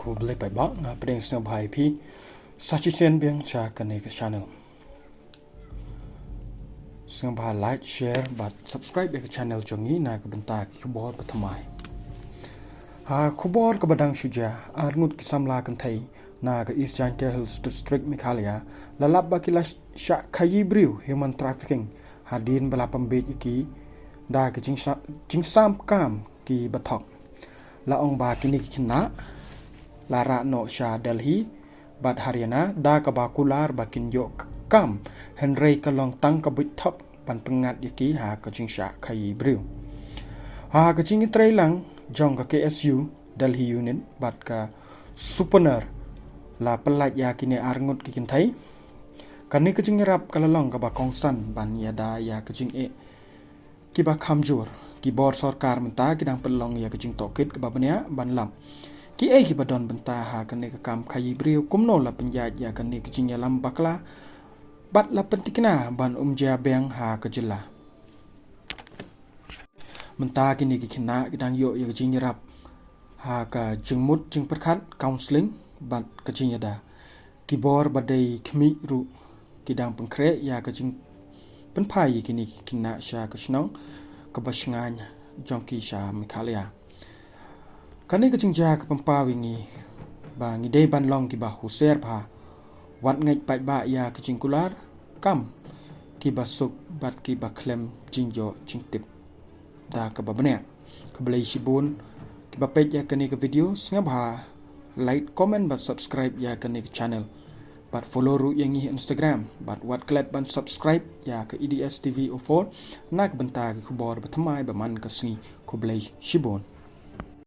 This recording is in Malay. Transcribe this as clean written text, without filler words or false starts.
ku beli bai bak na pedeng snow bhai pi sachichen biang cha kane ke channel snow bhai like share but subscribe ke channel jongi na ke benta ki bor pathamai khubor ke badang shuja arngut ki samla kan thai na ke East Jaintia Hills District Meghalaya lalap bakila sha khayi briu human trafficking hadin bala pambet ki da ke jingsam kam ki bathok la ong ba kini kina lara no sha Delhi bat Haryana da ka ba kular bakin yo kam Henry ka long tang ka bit thok pan pengat yaki ha ka jingsha khayi briu ha ka jing trei lang jong ka KSU Delhi Union bat ka Supaner la pelat ya kini arngut ki kin thai kan ni ka jing rap ka long ka ba kong san ban ya da ya ka jing e ki ba khamjur ki bor sarkar menta ki dang pelong ya ka jing tokit ka ba bania ban lam ki ai ki badon benta ha kan ni ka kam khayi briu kumno la penjat ya kan ni ka jing ya lam bakla bat la pentikna ban umja beng ha ka jilla menta ki ni ki khina ki dang yo ya ka jing rap ha ka jingmut jing perkhat counseling bat ka jing da ki bor badai khmi ru ki dang pengkre ya ka jing penpai ki ni kina sha ka snong ka basnganya jongki sha Meghalaya kani ka jing ja ka pempa wingi ba ngi dei ban long ki ba huser pha wat ngai pai ba ya ka jing kular kam ki ba suk bat ki ba klem jing yo jing tip da ka ba bne ka blai shibun ki ba page ya kani ka video snga ba like comment but subscribe ya kani ka channel but follow ru yang Instagram but wat klet ban subscribe ya ke EDS TV 04 nak benta ki khubor ba thamai ba man ka sngi ku blai shibun